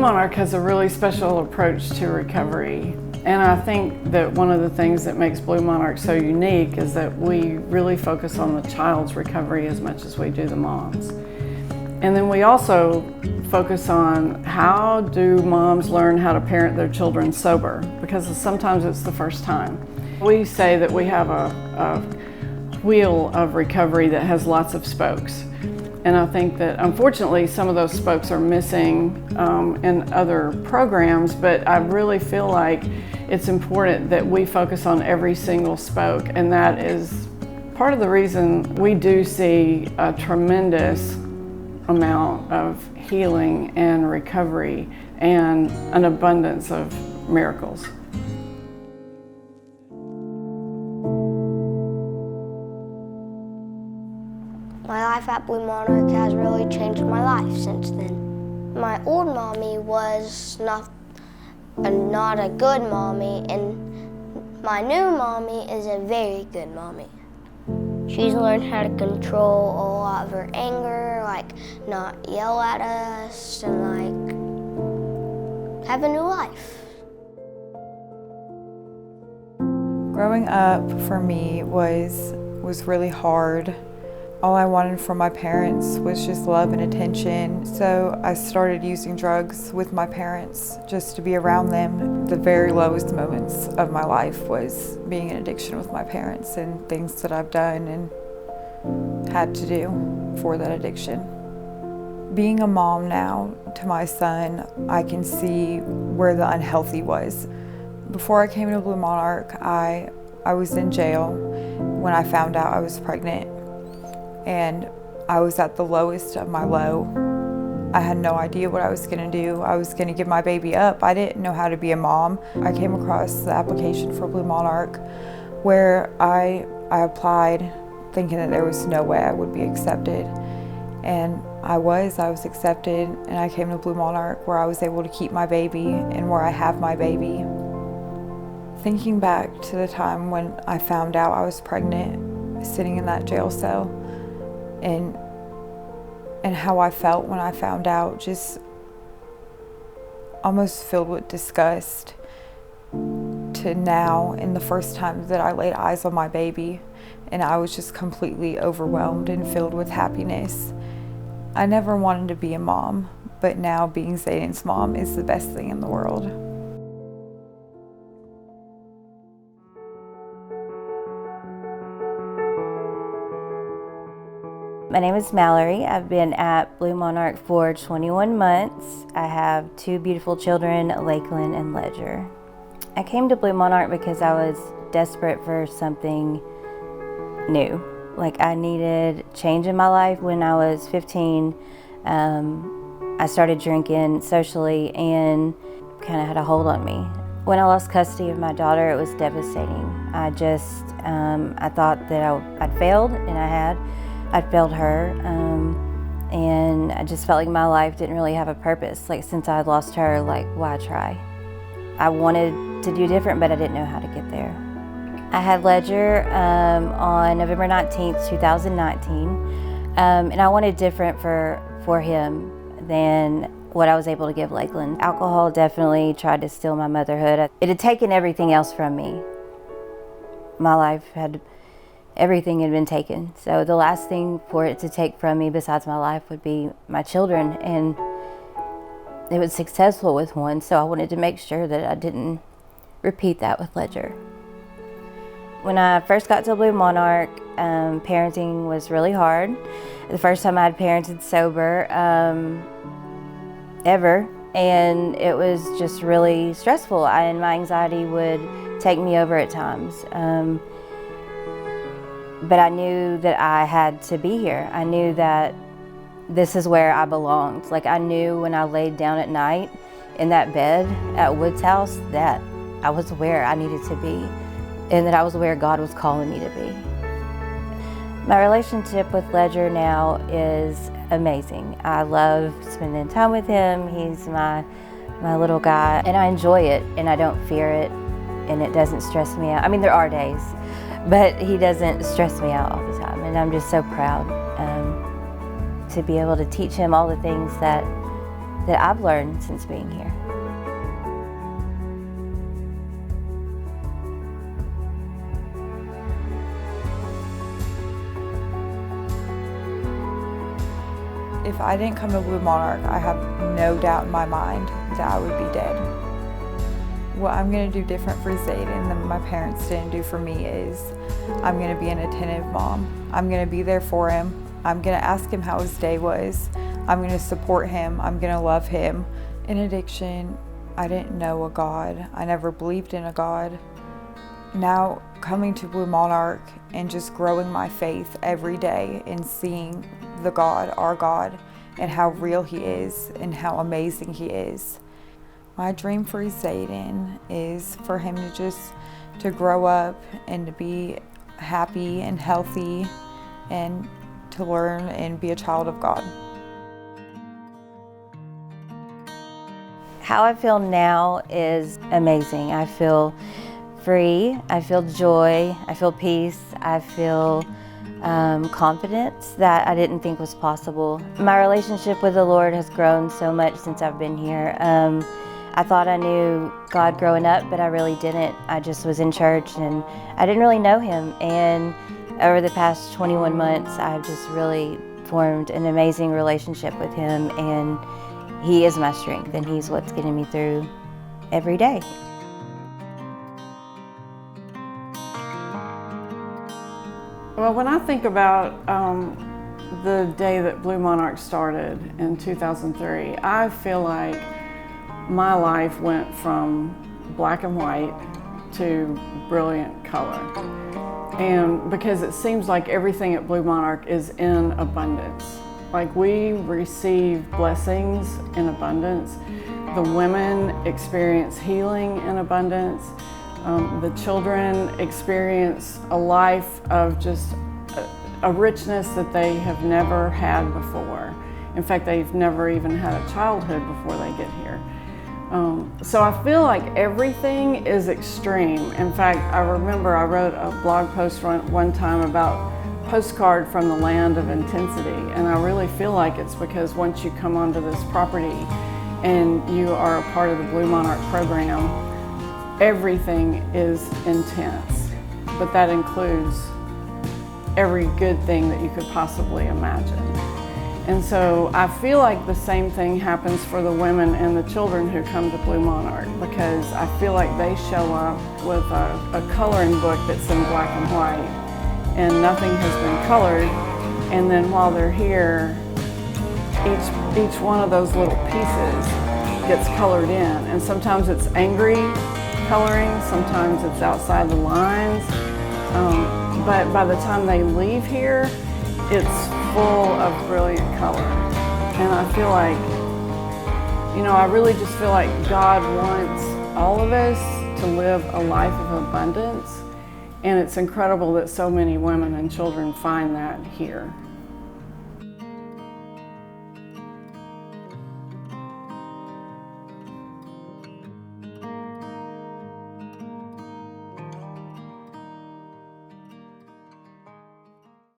Monarch has a really special approach to recovery. And I think that one of the things that makes Blue Monarch so unique is that we really focus on the child's recovery as much as we do the mom's. And then we also focus on how do moms learn how to parent their children sober, because sometimes it's the first time. We say that we have a wheel of recovery that has lots of spokes. And I think that unfortunately some of those spokes are missing in other programs, but I really feel like it's important that we focus on every single spoke, and that is part of the reason we do see a tremendous amount of healing and recovery and an abundance of miracles. My life at Blue Monarch has really changed my life since then. My old mommy was not a good mommy, and my new mommy is a very good mommy. She's learned how to control a lot of her anger, like not yell at us, and like have a new life. Growing up for me was really hard. All I wanted from my parents was just love and attention. So I started using drugs with my parents just to be around them. The very lowest moments of my life was being in addiction with my parents and things that I've done and had to do for that addiction. Being a mom now to my son, I can see where the unhealthy was. Before I came to Blue Monarch, I was in jail when I found out I was pregnant. And I was at the lowest of my low. I had no idea what I was gonna do. I was gonna give my baby up. I didn't know how to be a mom. I came across the application for Blue Monarch where I applied thinking that there was no way I would be accepted. And I was accepted, and I came to Blue Monarch where I was able to keep my baby and where I have my baby. Thinking back to the time when I found out I was pregnant, sitting in that jail cell, and how I felt when I found out, just almost filled with disgust, to now, in the first time that I laid eyes on my baby, and I was just completely overwhelmed and filled with happiness. I never wanted to be a mom, but now being Zayden's mom is the best thing in the world. My name is Mallory. I've been at Blue Monarch for 21 months. I have two beautiful children, Lakeland and Ledger. I came to Blue Monarch because I was desperate for something new. Like, I needed change in my life. When I was 15, I started drinking socially and kind of had a hold on me. When I lost custody of my daughter, it was devastating. I thought that I'd failed, and I'd failed her, and I just felt like my life didn't really have a purpose. Like, since I had lost her, like, why try? I wanted to do different, but I didn't know how to get there. I had Ledger on November 19th, 2019, and I wanted different for him than what I was able to give Lakeland. Alcohol definitely tried to steal my motherhood. It had taken everything else from me. My life everything had been taken. So the last thing for it to take from me besides my life would be my children, and it was successful with one, so I wanted to make sure that I didn't repeat that with Ledger. When I first got to Blue Monarch, parenting was really hard. The first time I had parented sober ever, and it was just really stressful, and my anxiety would take me over at times. But I knew that I had to be here. I knew that this is where I belonged. Like, I knew when I laid down at night in that bed at Wood's house that I was where I needed to be, and that I was where God was calling me to be. My relationship with Ledger now is amazing. I love spending time with him. He's my little guy, and I enjoy it, and I don't fear it, and it doesn't stress me out. I mean, there are days, but he doesn't stress me out all the time, and I'm just so proud to be able to teach him all the things that that I've learned since being here. If I didn't come to Blue Monarch, I have no doubt in my mind that I would be dead. What I'm going to do different for Zayden than my parents didn't do for me is I'm going to be an attentive mom. I'm going to be there for him. I'm going to ask him how his day was. I'm going to support him. I'm going to love him. In addiction, I didn't know a God. I never believed in a God. Now, coming to Blue Monarch and just growing my faith every day and seeing the God, our God, and how real He is and how amazing He is. My dream for Zayden is for him to grow up and to be happy and healthy and to learn and be a child of God. How I feel now is amazing. I feel free, I feel joy, I feel peace, I feel confidence that I didn't think was possible. My relationship with the Lord has grown so much since I've been here. I thought I knew God growing up, but I really didn't. I just was in church and I didn't really know Him. And over the past 21 months, I've just really formed an amazing relationship with Him, and He is my strength and He's what's getting me through every day. Well, when I think about the day that Blue Monarch started in 2003, I feel like my life went from black and white to brilliant color. And because it seems like everything at Blue Monarch is in abundance. Like, we receive blessings in abundance. The women experience healing in abundance. The children experience a life of just a richness that they have never had before. In fact, they've never even had a childhood before they get here. So I feel like everything is extreme. In fact, I remember I wrote a blog post one time about postcard from the land of intensity, and I really feel like it's because once you come onto this property and you are a part of the Blue Monarch program, everything is intense, but that includes every good thing that you could possibly imagine. And so I feel like the same thing happens for the women and the children who come to Blue Monarch, because I feel like they show up with a coloring book that's in black and white and nothing has been colored, and then while they're here, each one of those little pieces gets colored in, and sometimes it's angry coloring, sometimes it's outside the lines, but by the time they leave here, it's full of brilliant color. And I feel like, I really just feel like God wants all of us to live a life of abundance, and it's incredible that so many women and children find that here.